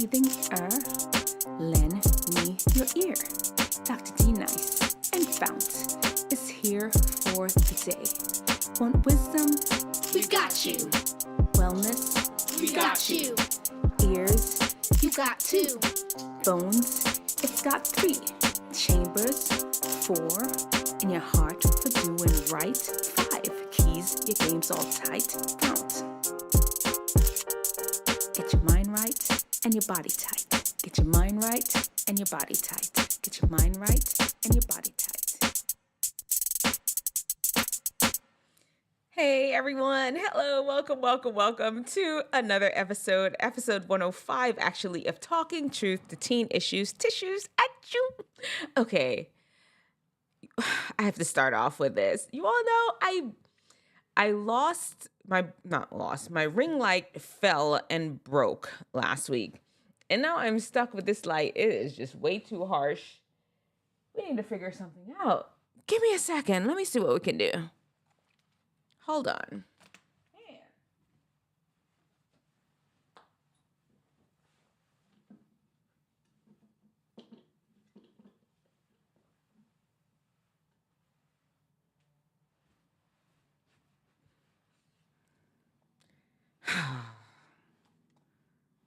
breathing air, lend me your ear. Dr. D Nice and FOUNT is here for the day. Want wisdom? We've got you. Wellness? We got you. Ears? You got two. Bones? It's got 3. Chambers? 4. In your heart for doing right? 5. Keys, your game's all tight. FOUNT. Get your mind right and your body tight. Get your mind right and your body tight. Get your mind right and your body tight. Hey everyone, hello, welcome to another episode 105 actually, of Talking Truth to Teen Issues, Tissues, Achoo. Okay, I have to start off with this. You all know I my ring light fell and broke last week. And now I'm stuck with this light. It is just way too harsh. We need to figure something out. Give me a second. Let me see what we can do. Hold on.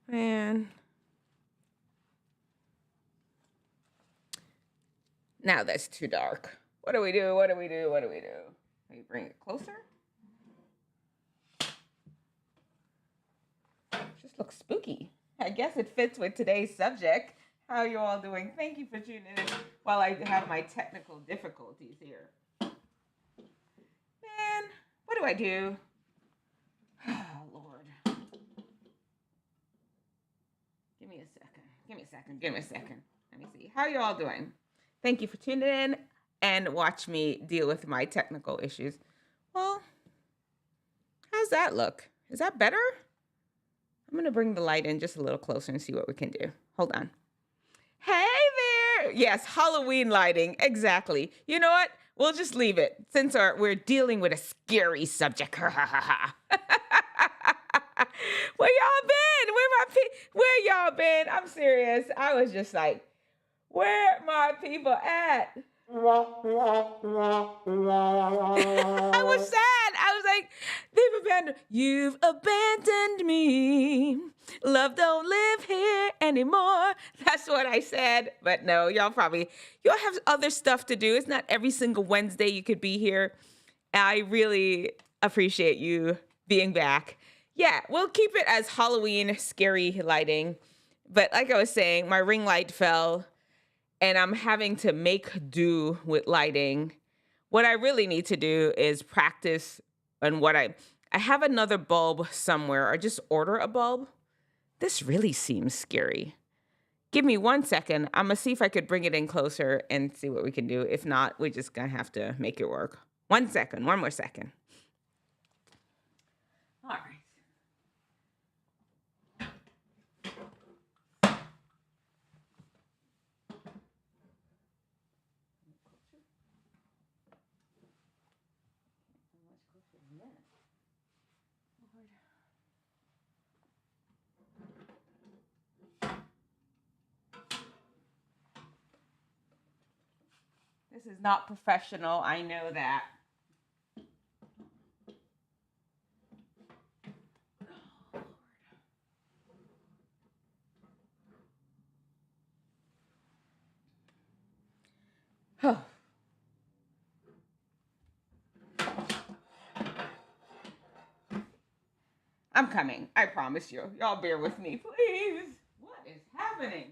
Man. Now that's too dark. What do we do? Let me bring it closer. Just looks spooky. I guess it fits with today's subject. How are you all doing? Thank you for tuning in while I have my technical difficulties here. Man, what do I do? Oh, Lord. Give me a second. Let me see. How are you all doing? Thank you for tuning in and watch me deal with my technical issues. Well, how's that look? Is that better? I'm going to bring the light in just a little closer and see what we can do. Hold on. Hey there. Yes, Halloween lighting. Exactly. You know what? We'll just leave it since we're dealing with a scary subject. Where y'all been? Where y'all been? I'm serious. I was just like, where my people at? I was sad. I was like, you've abandoned me. Love don't live here anymore. That's what I said. But no, y'all have other stuff to do. It's not every single Wednesday you could be here. I really appreciate you being back. Yeah, we'll keep it as Halloween scary lighting. But like I was saying, my ring light fell and I'm having to make do with lighting. What I really need to do is practice on what I have another bulb somewhere, or just order a bulb. This really seems scary. Give me 1 second. I'm gonna see if I could bring it in closer and see what we can do. If not, we're just gonna have to make it work. 1 second, one more second. All right. This is not professional. I know that. Oh. I'm coming. I promise you. Y'all bear with me, please. What is happening?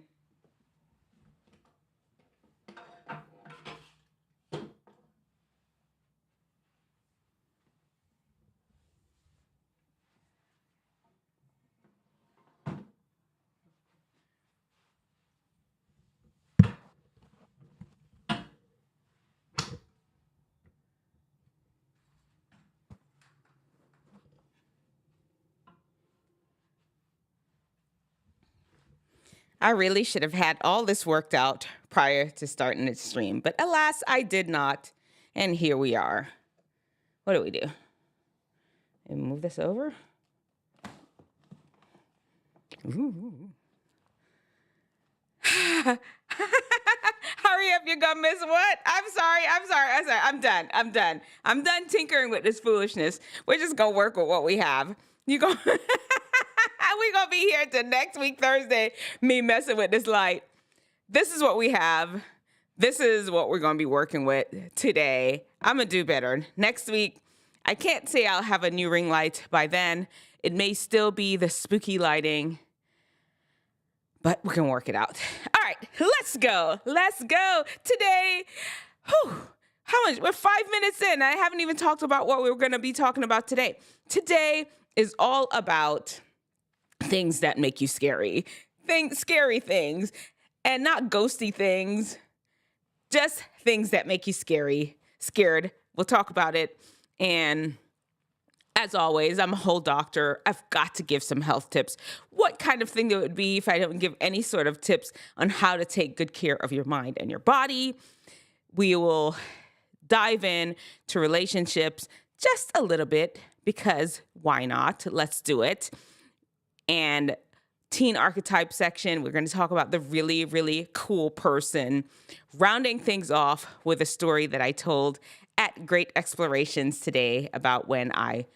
I really should have had all this worked out prior to starting the stream, but alas, I did not. And here we are. What do we do? And move this over. Ooh. Hurry up, you're gonna miss what? I'm sorry. I'm done tinkering with this foolishness. We're just gonna work with what we have. You go. We gonna be here till next week, Thursday, me messing with this light. This is what we have. This is what we're gonna be working with today. I'm gonna do better. Next week, I can't say I'll have a new ring light by then. It may still be the spooky lighting, but we can work it out. All right, let's go. Today, how much? We're 5 minutes in. I haven't even talked about what we're gonna be talking about today. Today is all about things that make you scary. Scary things, and not ghosty things. Just things that make you scared. We'll talk about it. And as always, I'm a whole doctor. I've got to give some health tips. What kind of thing it would be if I don't give any sort of tips on how to take good care of your mind and your body? We will dive in to relationships just a little bit because why not? Let's do it. And teen archetype section, we're going to talk about the really, really cool person, rounding things off with a story that I told at Great Explorations today about when I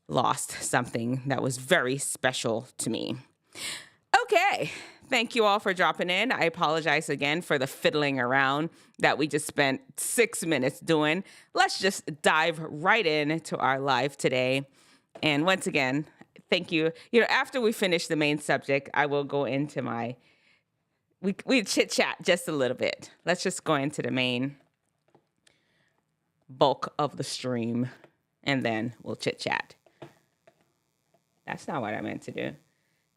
lost something that was very special to me. Okay, thank you all for dropping in. I apologize again for the fiddling around that we just spent 6 minutes doing. Let's just dive right into our live today. And once again, thank you. After we finish the main subject, I will go into we chit-chat just a little bit. Let's just go into the main bulk of the stream, and then we'll chit-chat. That's not what I meant to do.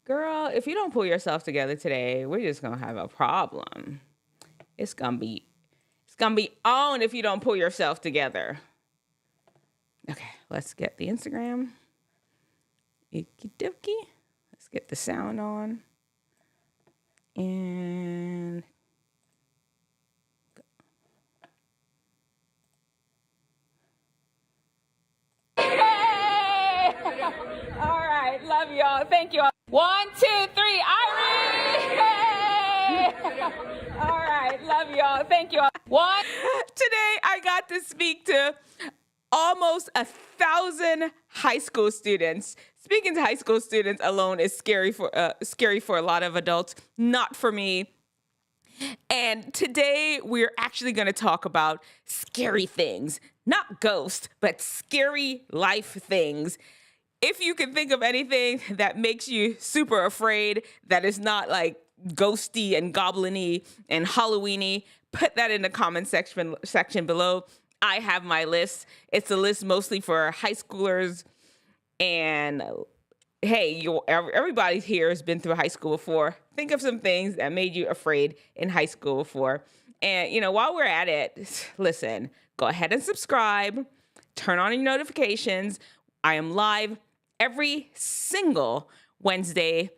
Girl, if you don't pull yourself together today, we're just going to have a problem. It's going to be on if you don't pull yourself together. Okay, let's get the Instagram. Okie dokie. Let's get the sound on. And hey! All right, love y'all. Thank you all. 1, 2, 3, Irene! Hey! All right, love y'all. Thank you all. Today I got to speak to almost 1,000 high school students. Speaking to high school students alone is scary for a lot of adults, not for me. And today we're actually going to talk about scary things, not ghosts, but scary life things. If you can think of anything that makes you super afraid, that is not like ghosty and goblin-y and Halloween-y, put that in the comment section below. I have my list. It's a list mostly for high schoolers. And hey, everybody here has been through high school before. Think of some things that made you afraid in high school before. And, while we're at it, listen, go ahead and subscribe. Turn on your notifications. I am live every single Wednesday,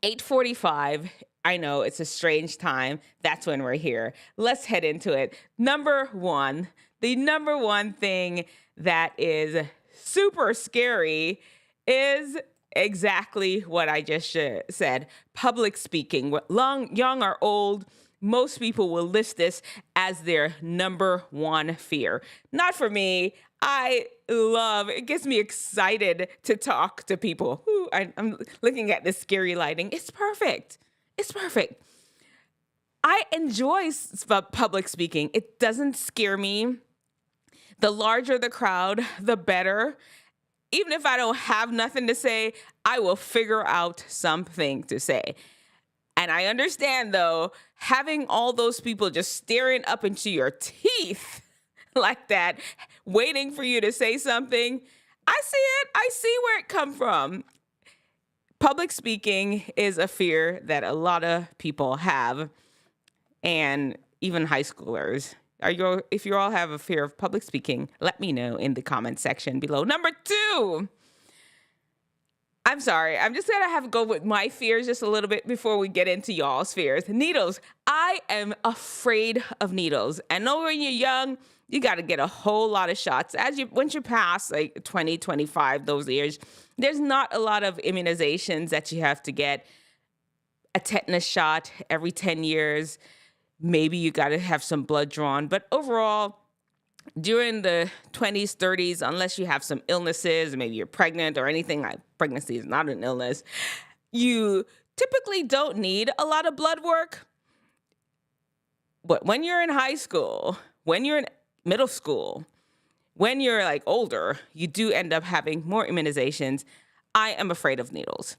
8:45. I know it's a strange time. That's when we're here. Let's head into it. The number one thing that is super scary is exactly what I just said. Public speaking. Young or old, most people will list this as their number one fear. Not for me. It gets me excited to talk to people. I'm looking at this scary lighting. It's perfect. I enjoy public speaking. It doesn't scare me. The larger the crowd, the better. Even if I don't have nothing to say, I will figure out something to say. And I understand, though, having all those people just staring up into your teeth like that, waiting for you to say something, I see it. I see where it come from. Public speaking is a fear that a lot of people have, and even high schoolers. If you all have a fear of public speaking, let me know in the comment section below. Number 2. I'm sorry. I'm just going to have to go with my fears just a little bit before we get into y'all's fears. Needles. I am afraid of needles. I know when you're young, you got to get a whole lot of shots. Once you pass like 20, 25, those years, there's not a lot of immunizations that you have to get. a tetanus shot every 10 years. Maybe you got to have some blood drawn. But overall, during the 20s, 30s, unless you have some illnesses, maybe you're pregnant or anything, like pregnancy is not an illness, you typically don't need a lot of blood work. But when you're in high school, when you're in middle school, when you're like older, you do end up having more immunizations. I am afraid of needles.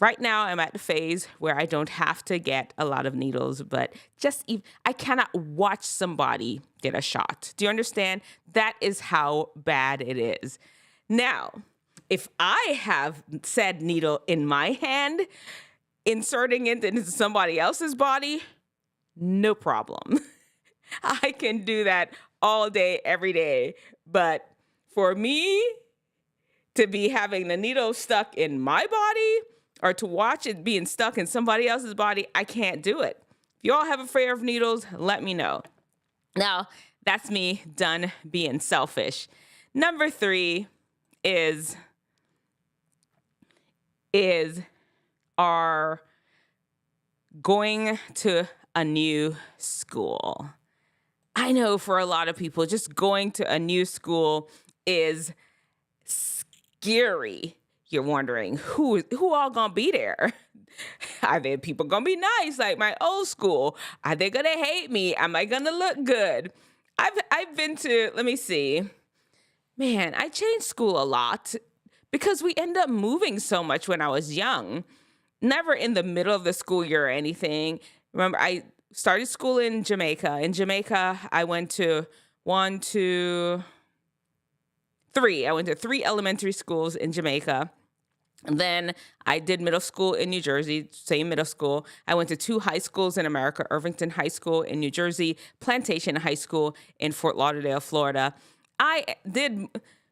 Right now, I'm at the phase where I don't have to get a lot of needles, but I cannot watch somebody get a shot. Do you understand? That is how bad it is. Now, if I have said needle in my hand, inserting it into somebody else's body, no problem. I can do that all day, every day. But for me to be having the needle stuck in my body or to watch it being stuck in somebody else's body, I can't do it. If you all have a fear of needles, let me know. Now, that's me done being selfish. Number 3 is our going to a new school. I know for a lot of people, just going to a new school is scary. You're wondering who all gonna be there? Are there people gonna be nice like my old school? Are they gonna hate me? Am I gonna look good? I've been to, let me see. Man, I changed school a lot because we end up moving so much when I was young. Never in the middle of the school year or anything. Remember, I started school in Jamaica. In Jamaica, I went to 3. I went to 3 elementary schools in Jamaica. And then I did middle school in New Jersey, same middle school. I went to 2 high schools in America, Irvington High School in New Jersey, Plantation High School in Fort Lauderdale, Florida. I did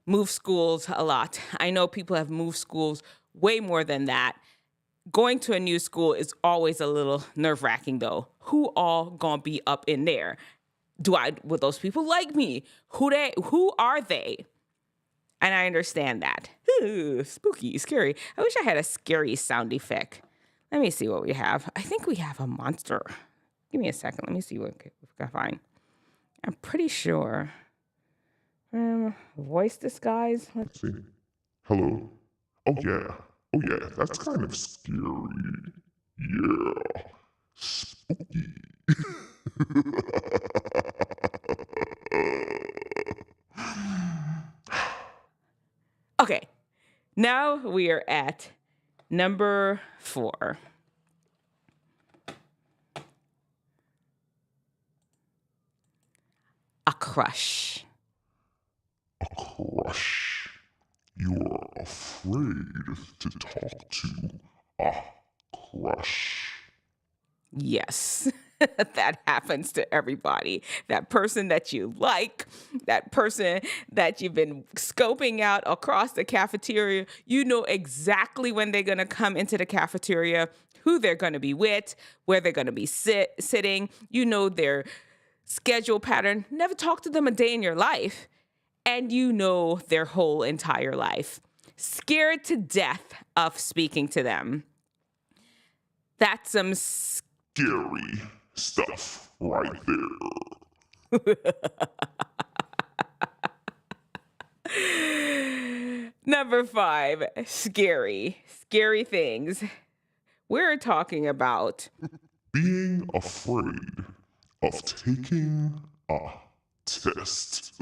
move schools a lot. I know people have moved schools way more than that. Going to a new school is always a little nerve-wracking, though. Who all gonna be up in there? Would those people like me? Who are they? And I understand that. Ooh, spooky, scary. I wish I had a scary sound effect. Let me see what we have. I think we have a monster. Give me a second. Let me see what we can find. I'm pretty sure. Voice disguise. Let's see. Hello. Oh yeah, that's kind of scary. Yeah. Spooky. Okay, now we are at number 4. A crush. A crush. You are afraid to talk to a crush. Yes, that happens to everybody. That person that you like, that person that you've been scoping out across the cafeteria, you know exactly when they're going to come into the cafeteria, who they're going to be with, where they're going to be sitting. You know their schedule pattern. Never talk to them a day in your life. And you know their whole entire life. Scared to death of speaking to them. That's some scary stuff right there. Number 5, scary things. We're talking about being afraid of taking a test.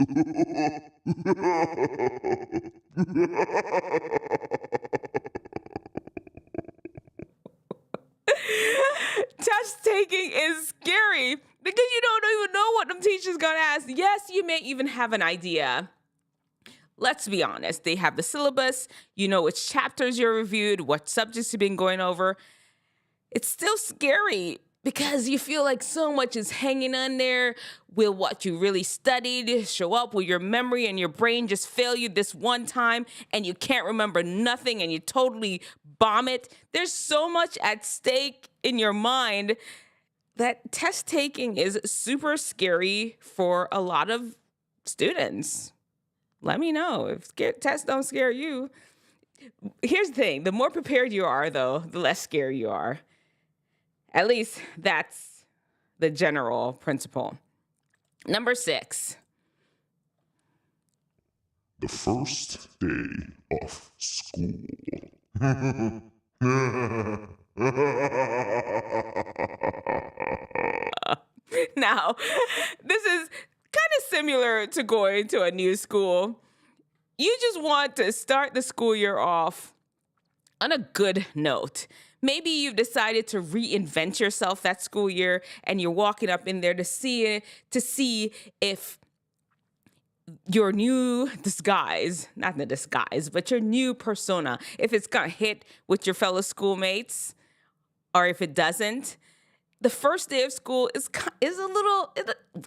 Test taking is scary because you don't even know what them teachers gonna ask. Yes, you may even have an idea. Let's be honest. They have the syllabus. You know which chapters you're reviewed, what subjects you've been going over. It's still scary because you feel like so much is hanging on there. Will what you really studied show up? Will your memory and your brain just fail you this one time and you can't remember nothing and you totally bomb it? There's so much at stake in your mind that test taking is super scary for a lot of students. Let me know if tests don't scare you. Here's the thing. The more prepared you are, though, the less scary you are. At least that's the general principle. Number 6. The first day of school. Now, this is kind of similar to going to a new school. You just want to start the school year off on a good note. Maybe you've decided to reinvent yourself that school year and you're walking up in there to see if your new disguise, not the disguise, but your new persona, if it's going to hit with your fellow schoolmates or if it doesn't. The first day of school is a little,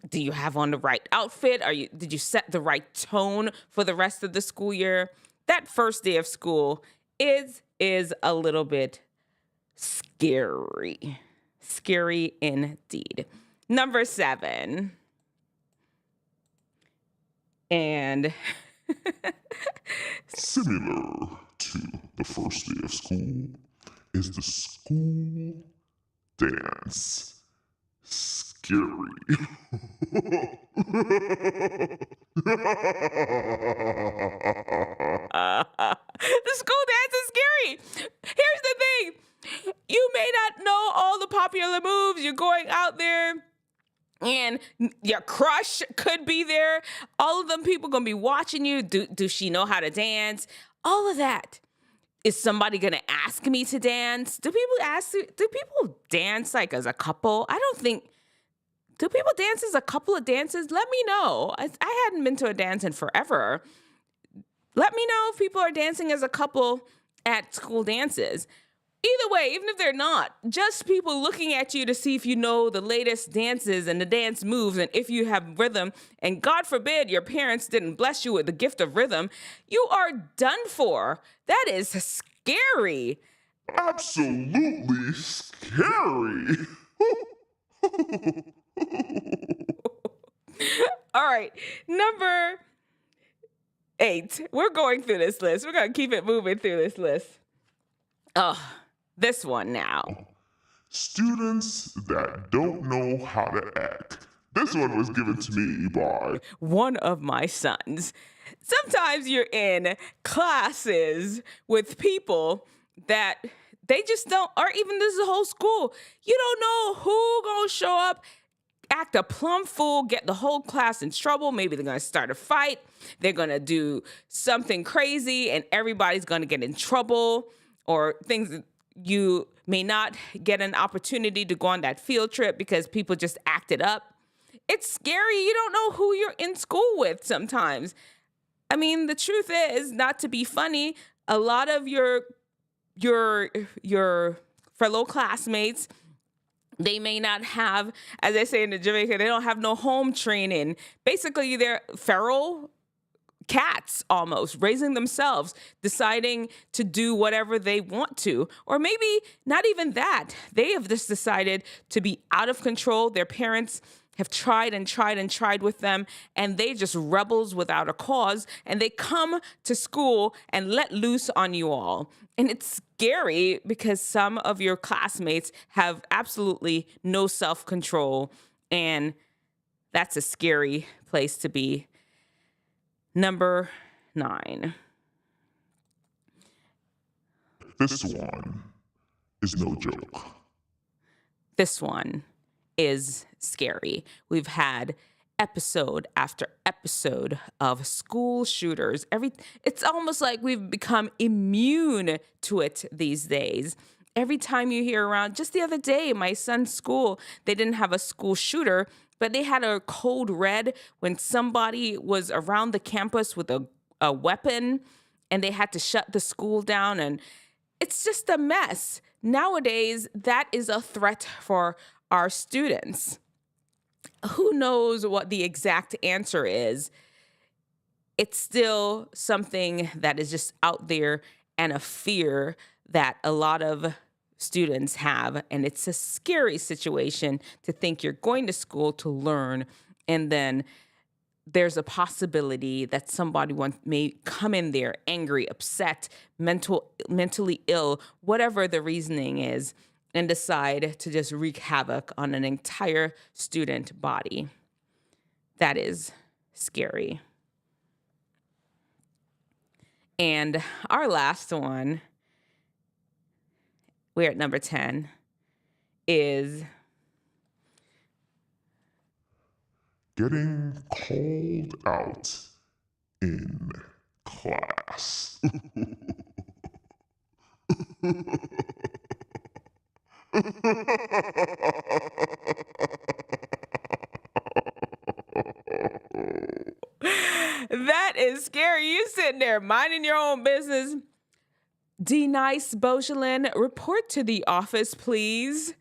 do you have on the right outfit? Did you set the right tone for the rest of the school year? That first day of school is a little bit scary. Scary indeed. Number 7. And similar to the first day of school is the school dance. Scary. The school dance is scary. Here's the thing. You may not know all the popular moves. You're going out there and your crush could be there. All of them people going to be watching you. Do she know how to dance? All of that. Is somebody going to ask me to dance? Do people dance like as a couple? I don't think. Do people dance as a couple of dances? Let me know. I hadn't been to a dance in forever. Let me know if people are dancing as a couple at school dances. Either way, even if they're not, just people looking at you to see if you know the latest dances and the dance moves and if you have rhythm, and God forbid your parents didn't bless you with the gift of rhythm, you are done for. That is scary. Absolutely scary. All right, number 8. We're going through this list. We're going to keep it moving through this list. Oh, this one now. Students that don't know how to act. This one was given to me by one of my sons. Sometimes you're in classes with people that they just don't, or even this is a whole school. You don't know who gonna show up, act a plumb fool, get the whole class in trouble. Maybe they're gonna start a fight. They're gonna do something crazy and everybody's gonna get in trouble, or things that you may not get an opportunity to go on that field trip because people just acted up. It's scary. You don't know who you're in school with sometimes. I mean, the truth is, not to be funny, a lot of your fellow classmates, they may not have, as I say in Jamaica, they don't have no home training. Basically, they're feral cats almost, raising themselves, deciding to do whatever they want to. Or maybe not even that. They have just decided to be out of control. Their parents have tried and tried and tried with them, and they just rebels without a cause, and they come to school and let loose on you all. And it's scary because some of your classmates have absolutely no self-control, and that's a scary place to be. Number 9. This one is no joke. This one is scary. We've had episode after episode of school shooters. It's almost like we've become immune to it these days. Every time you hear around, just the other day, my son's school, they didn't have a school shooter, but they had a code red when somebody was around the campus with a weapon and they had to shut the school down. And it's just a mess. Nowadays, that is a threat for our students. Who knows what the exact answer is? It's still something that is just out there and a fear that a lot of students have. And it's a scary situation to think you're going to school to learn, and then there's a possibility that somebody may come in there angry, upset, mentally ill, whatever the reasoning is, and decide to just wreak havoc on an entire student body. That is scary. And our last one, we're at number 10, is getting called out in class. that is scary. You sitting there minding your own business. D-Nice Beaujolin, report to the office, please.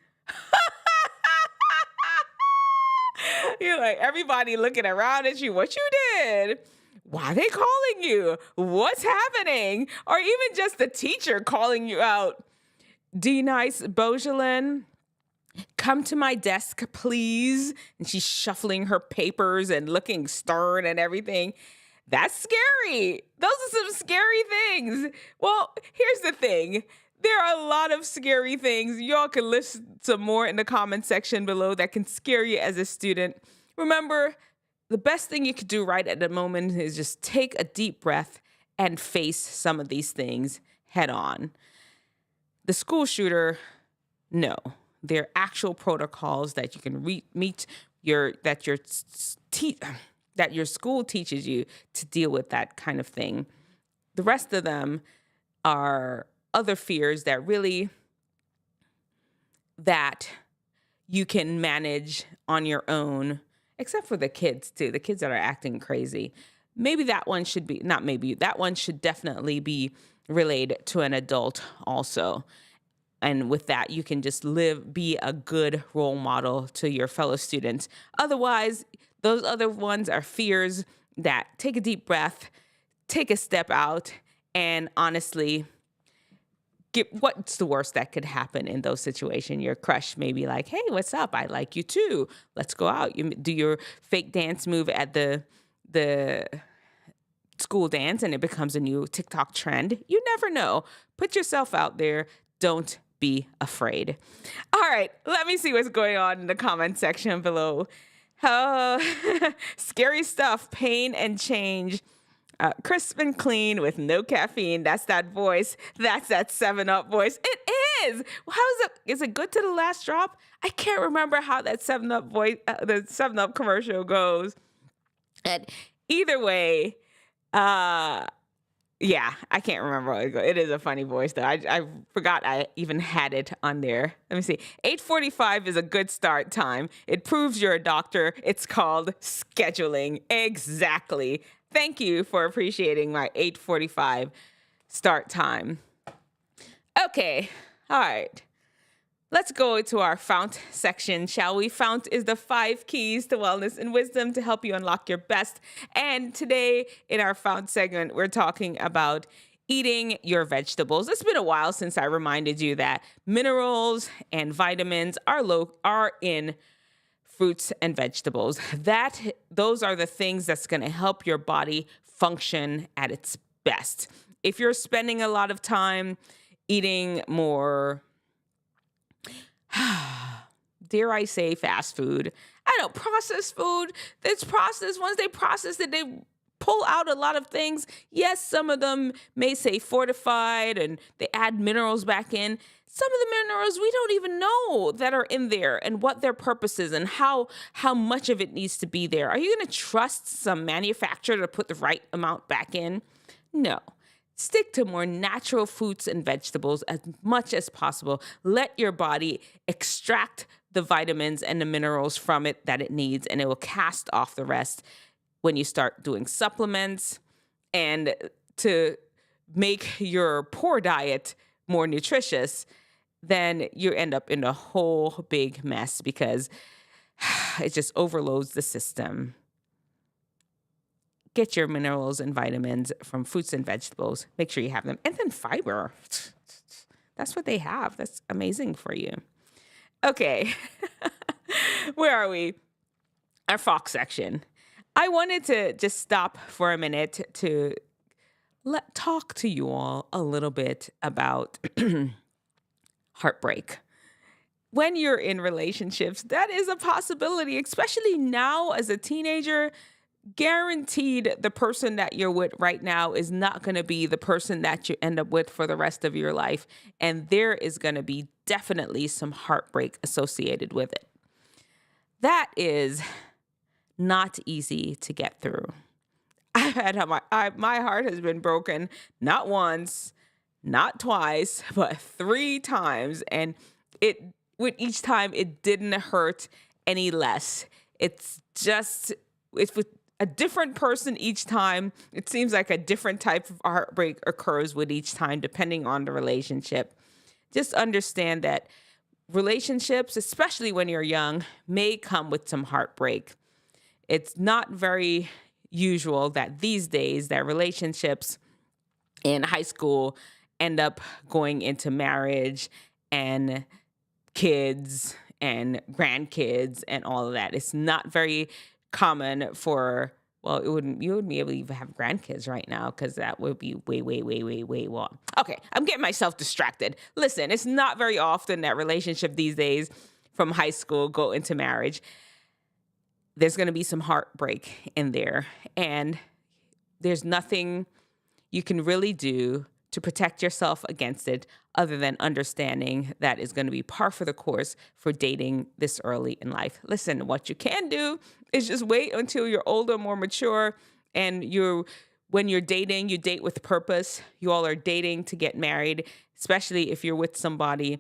You're like, everybody looking around at you. What you did? Why are they calling you? What's happening? Or even just the teacher calling you out. D-Nice Beaujolin, come to my desk, please. And she's shuffling her papers and looking stern and everything. That's scary. Those are some scary things. Well, here's the thing. There are a lot of scary things. Y'all can list some more in the comment section below that can scare you as a student. Remember, the best thing you could do right at the moment is just take a deep breath and face some of these things head on. The school shooter, no. There are actual protocols that you can meet that your school teaches you to deal with that kind of thing. The rest of them are other fears that you can manage on your own, except for the kids too. The kids that are acting crazy. That one should definitely be relayed to an adult also. And with that, you can just be a good role model to your fellow students. Otherwise, those other ones are fears that take a deep breath, take a step out, and honestly, what's the worst that could happen in those situations? Your crush may be like, hey, what's up? I like you too. Let's go out. You do your fake dance move at the school dance and it becomes a new TikTok trend. You never know. Put yourself out there. Don't be afraid. All right, let me see what's going on in the comment section below. Scary stuff, pain and change. Crisp and clean with no caffeine. That's that voice. That's that 7-Up voice. It is. How is it? Is it good to the last drop? I can't remember how that 7-Up voice, the 7-Up commercial goes. And either way, yeah, I can't remember how it goes. It is a funny voice, though. I forgot I even had it on there. Let me see. 8:45 is a good start time. It proves you're a doctor. It's called scheduling. Exactly. Thank you for appreciating my 8:45 start time. Okay. All right. Let's go to our FOUNT section, shall we? FOUNT is the 5 keys to wellness and wisdom to help you unlock your best. And today in our FOUNT segment, we're talking about eating your vegetables. It's been a while since I reminded you that minerals and vitamins are in fruits and vegetables. Those are the things that's going to help your body function at its best. If you're spending a lot of time eating more, dare I say, fast food. I don't process food. It's processed. Once they process it, they pull out a lot of things. Yes, some of them may say fortified and they add minerals back in. Some of the minerals we don't even know that are in there and what their purpose is and how much of it needs to be there. Are you going to trust some manufacturer to put the right amount back in? No. Stick to more natural fruits and vegetables as much as possible. Let your body extract the vitamins and the minerals from it that it needs, and it will cast off the rest when you start doing supplements. And to make your poor diet more nutritious, then you end up in a whole big mess because it just overloads the system. Get your minerals and vitamins from fruits and vegetables. Make sure you have them. And then fiber. That's what they have. That's amazing for you. Okay. Where are we? Our FOCK section. I wanted to just stop for a minute to talk to you all a little bit about heartbreak. when you're in relationships, that is a possibility, especially now as a teenager. Guaranteed the person that you're with right now is not going to be the person that you end up with for the rest of your life. And there is going to be definitely some heartbreak associated with it. That is not easy to get through. My heart has been broken not once, not twice, but 3 times. And with each time, it didn't hurt any less. It's with a different person each time. It seems like a different type of heartbreak occurs with each time, depending on the relationship. Just understand that relationships, especially when you're young, may come with some heartbreak. It's not very usual that these days that relationships in high school end up going into marriage and kids and grandkids and all of that. It's not very common for, well, you wouldn't be able to even have grandkids right now because that would be way long. Okay, I'm getting myself distracted. Listen, it's not very often that relationship these days from high school go into marriage. There's going to be some heartbreak in there, and there's nothing you can really do to protect yourself against it other than understanding that is going to be par for the course for dating this early in life. Listen, what you can do is just wait until you're older, more mature, and when you're dating, you date with purpose. You all are dating to get married, especially if you're with somebody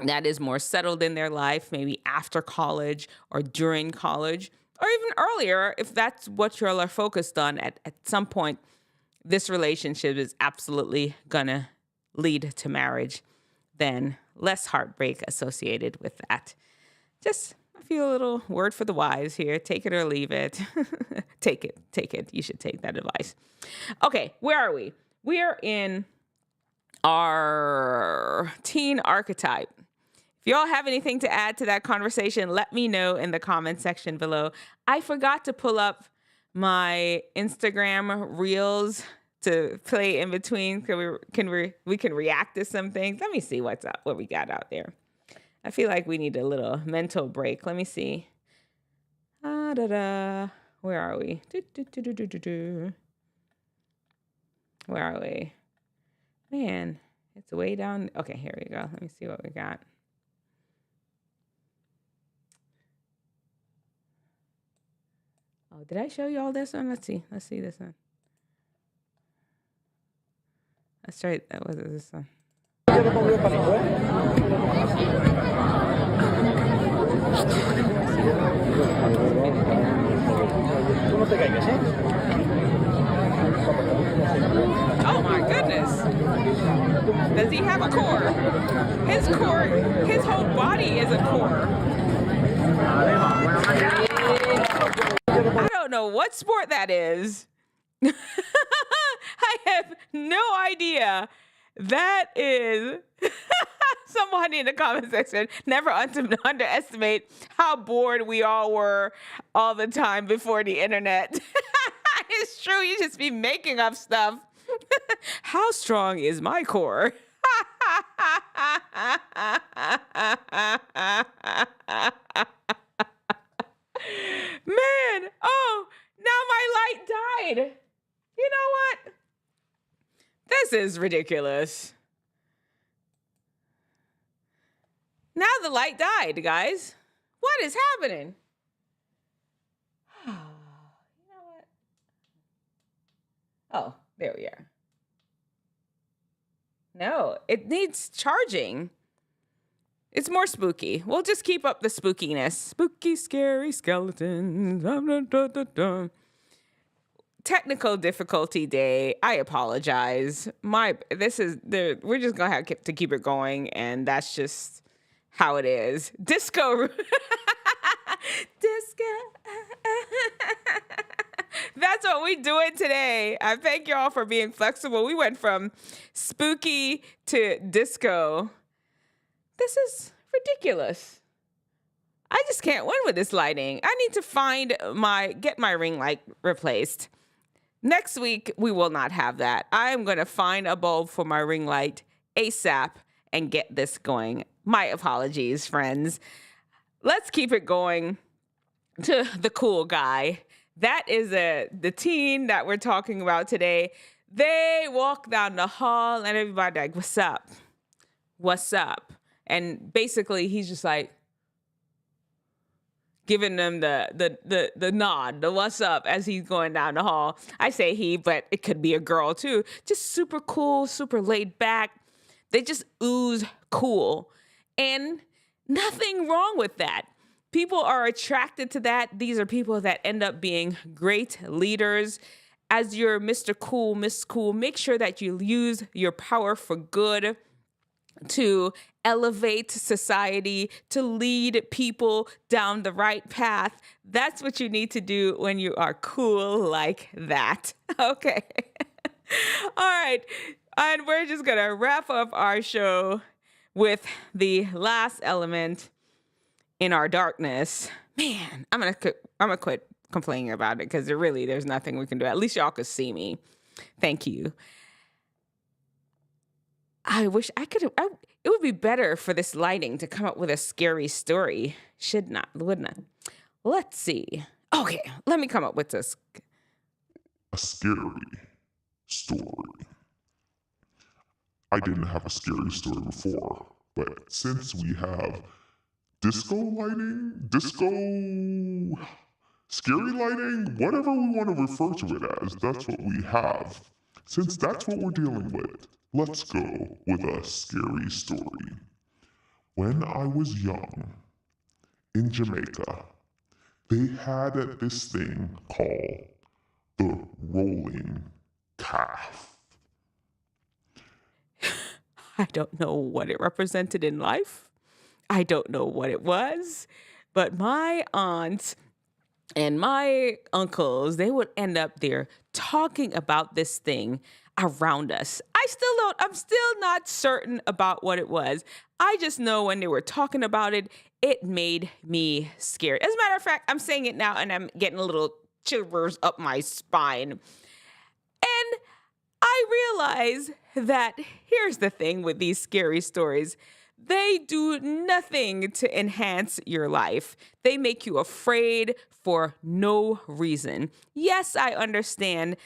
that is more settled in their life, maybe after college or during college, or even earlier, if that's what you're all focused on at some point. This relationship is absolutely gonna lead to marriage, then less heartbreak associated with that. Just a few little word for the wise here. Take it or leave it. Take it. You should take that advice. Okay, where are we? We are in our teen archetype. If y'all have anything to add to that conversation, let me know in the comment section below. I forgot to pull up my Instagram reels to play in between. We can react to some things. Let me see what we got out there. I feel like we need a little mental break. Let me see. Where are we? Where are we? Man, it's way down. Okay, here we go. Let me see what we got. Oh, did I show you all this one? Let's see this one. That's right. That was this one. Oh my goodness. Does he have a core? His whole body is a core. I don't know what sport that is. I have no idea. That is somebody in the comment section. Never underestimate how bored we all were all the time before the internet. It's true. You just be making up stuff. How strong is my core? Man, oh, now my light died. You know what? This is ridiculous. Now the light died, guys. What is happening? You know what? Oh, there we are. No, it needs charging. It's more spooky. We'll just keep up the spookiness. Spooky, scary skeletons. Technical difficulty day. I apologize. We're just gonna have to keep it going, and that's just how it is. Disco. That's what we doing today. I thank y'all for being flexible. We went from spooky to disco. This is ridiculous. I just can't win with this lighting. I need to get my ring light replaced. Next week, we will not have that. I am going to find a bulb for my ring light ASAP and get this going. My apologies, friends. Let's keep it going to the cool guy. That is the teen that we're talking about today. They walk down the hall and everybody like, what's up? What's up? And basically he's just like giving them the nod, the what's up as he's going down the hall. I say he, but it could be a girl too. Just super cool, super laid back. They just ooze cool. And nothing wrong with that. People are attracted to that. These are people that end up being great leaders. As you're Mr. Cool, Miss Cool, make sure that you use your power for good to elevate society, to lead people down the right path. That's what you need to do when you are cool like that. Okay. All right. And we're just going to wrap up our show with the last element in our darkness. Man, I'm gonna quit complaining about it because there's nothing we can do. At least y'all could see me. Thank you. I wish I could. It would be better for this lighting to come up with a scary story. Wouldn't it? Let's see. Okay, let me come up with this. A scary story. I didn't have a scary story before, but since we have disco lighting, scary lighting, whatever we want to refer to it as, that's what we have. Since that's what we're dealing with, let's go with a scary story. When I was young, in Jamaica, they had this thing called the rolling calf. I don't know what it represented in life. I don't know what it was, but my aunts and my uncles, they would end up there talking about this thing around us. I'm still not certain about what it was. I just know when they were talking about it, it made me scared. As a matter of fact, I'm saying it now and I'm getting a little shivers up my spine. And I realize that here's the thing with these scary stories. They do nothing to enhance your life. They make you afraid for no reason. Yes, I understand.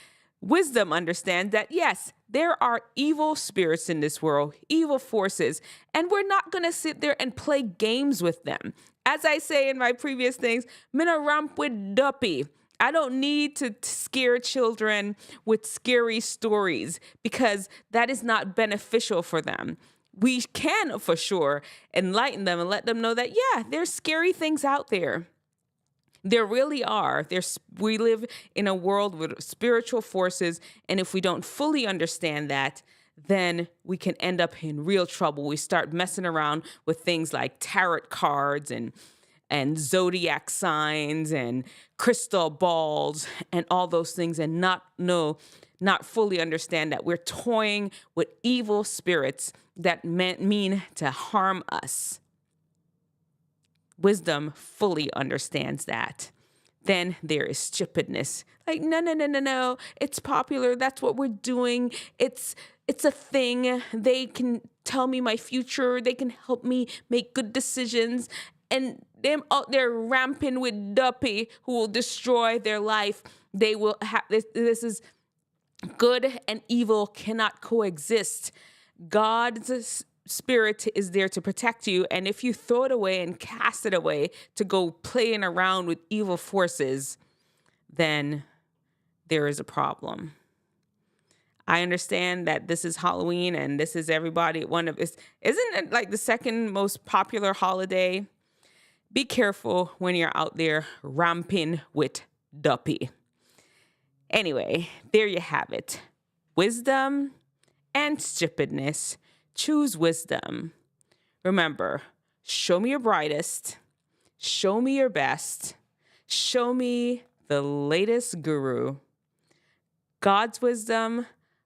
Wisdom understands that, yes, there are evil spirits in this world, evil forces, and we're not going to sit there and play games with them. As I say in my previous things, mina ramp with duppy. I don't need to scare children with scary stories because that is not beneficial for them. We can, for sure, enlighten them and let them know that, yeah, there's scary things out there. There really are. We live in a world with spiritual forces, and if we don't fully understand that, then we can end up in real trouble. We start messing around with things like tarot cards and zodiac signs and crystal balls and all those things and not fully understand that we're toying with evil spirits that mean to harm us. Wisdom fully understands that. Then there is stupidness. Like, no. It's popular. That's what we're doing. It's a thing. They can tell me my future. They can help me make good decisions. And them out there ramping with duppy who will destroy their life. They will have this is good and evil cannot coexist. God's spirit is there to protect you. And if you throw it away and cast it away to go playing around with evil forces, then there is a problem. I understand that this is Halloween and this is everybody. Isn't it like the second most popular holiday? Be careful when you're out there ramping with duppy. Anyway, there you have it. Wisdom and stupidness. Choose wisdom. Remember, show me your brightest. Show me your best. Show me the latest guru. God's wisdom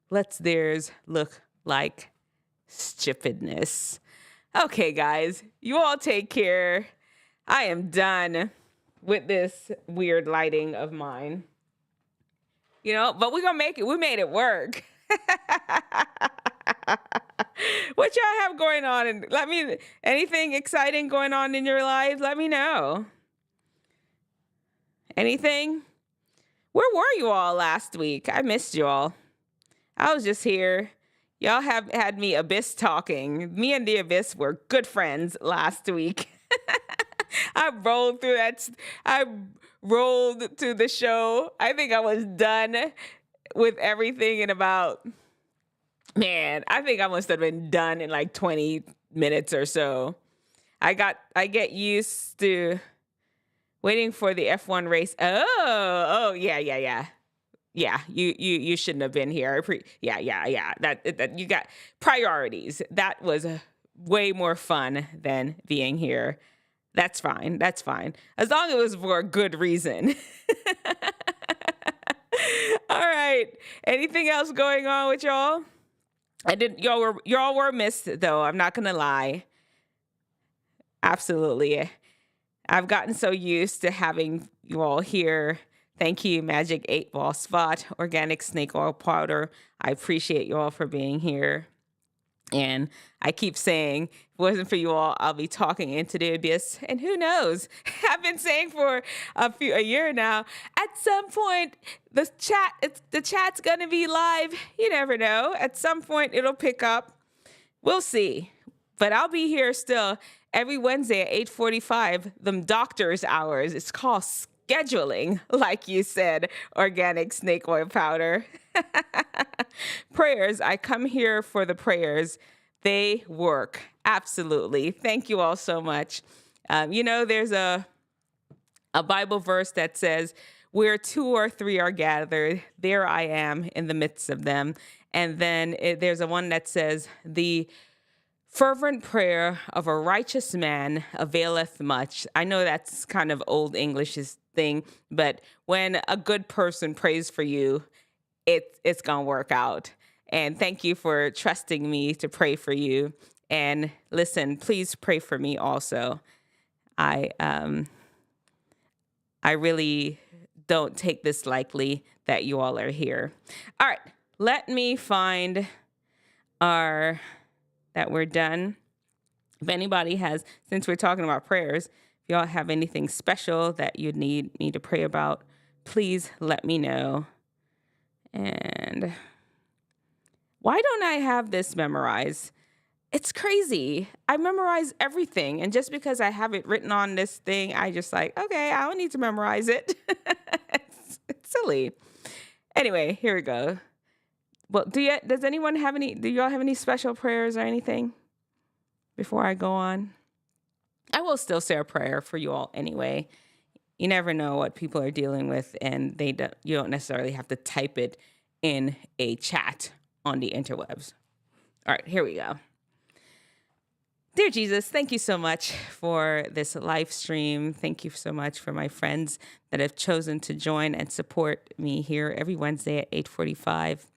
lets theirs look like stupidness. Okay, guys, you all take care. I am done with this weird lighting of mine. But we're going to make it. We made it work. What y'all have going on? And anything exciting going on in your lives? Let me know. Anything? Where were you all last week? I missed you all. I was just here. Y'all have had me Abyss talking. Me and the Abyss were good friends last week. I rolled through the show. I think I was done with everything in about, I think I must have been done in like 20 minutes or so. I get used to waiting for the F1 race. Oh, yeah. Yeah, you shouldn't have been here. Yeah. That you got priorities. That was way more fun than being here. That's fine. As long as it was for a good reason. All right. Anything else going on with y'all? Y'all were missed though. I'm not gonna lie. Absolutely. I've gotten so used to having you all here. Thank you, Magic 8 Ball Spot, Organic Snake Oil Powder. I appreciate you all for being here. And I keep saying, if it wasn't for you all, I'll be talking into the abyss. And who knows? I've been saying for a year now, at some point, the chat's going to be live. You never know. At some point, it'll pick up. We'll see. But I'll be here still every Wednesday at 8:45, them doctor's hours. It's called scheduling, like you said, Organic Snake Oil Powder. Prayers. I come here for the prayers. They work. Absolutely. Thank you all so much. There's a Bible verse that says, where 2 or 3 are gathered, there I am in the midst of them. And then there's a one that says, the fervent prayer of a righteous man availeth much. I know that's kind of old English's thing, but when a good person prays for you, it's going to work out. And thank you for trusting me to pray for you. And listen, please pray for me also. I really don't take this lightly that you all are here. All right, let me find that we're done. If anybody has, since we're talking about prayers, if y'all have anything special that you need me to pray about, please let me know. And why don't I have this memorized? It's crazy. I memorize everything. And just because I have it written on this thing, I just like, okay, I don't need to memorize it. It's silly. Anyway, here we go. Well, do y'all have any special prayers or anything before I go on? I will still say a prayer for you all anyway. You never know what people are dealing with, and you don't necessarily have to type it in a chat on the interwebs. All right, here we go. Dear Jesus, thank you so much for this live stream. Thank you so much for my friends that have chosen to join and support me here every Wednesday at 8:45.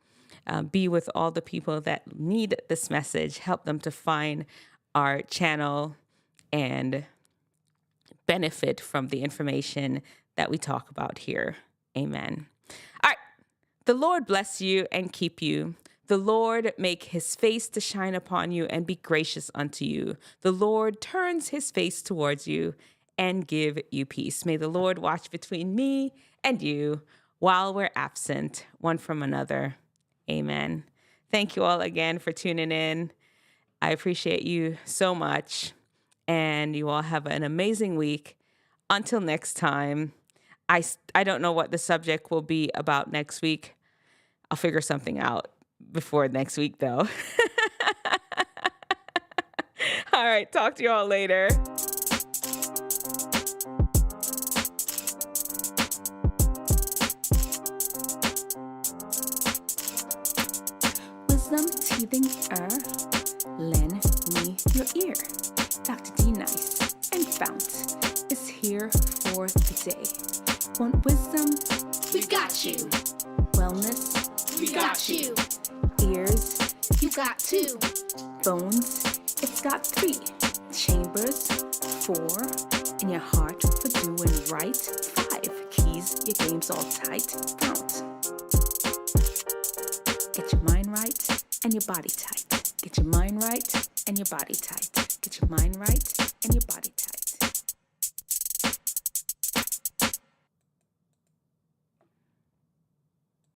Be with all the people that need this message. Help them to find our channel and benefit from the information that we talk about here. Amen. All right. The Lord bless you and keep you. The Lord make his face to shine upon you and be gracious unto you. The Lord turns his face towards you and give you peace. May the Lord watch between me and you while we're absent one from another. Amen. Thank you all again for tuning in. I appreciate you so much. And you all have an amazing week. Until next time, I don't know what the subject will be about next week. I'll figure something out before next week, though. All right, talk to you all later. Wisdom teething lend me your ear. Dr. D Nice and FOUNT is here for the day. Want wisdom? We've got you. Wellness? We got you. Ears? You got 2. Bones? It's got 3. Chambers? 4. In your heart for doing right? 5. Keys, your game's all tight. FOUNT. Get your mind right and your body tight. Get your mind right and your body tight. Get your mind right and your body tight.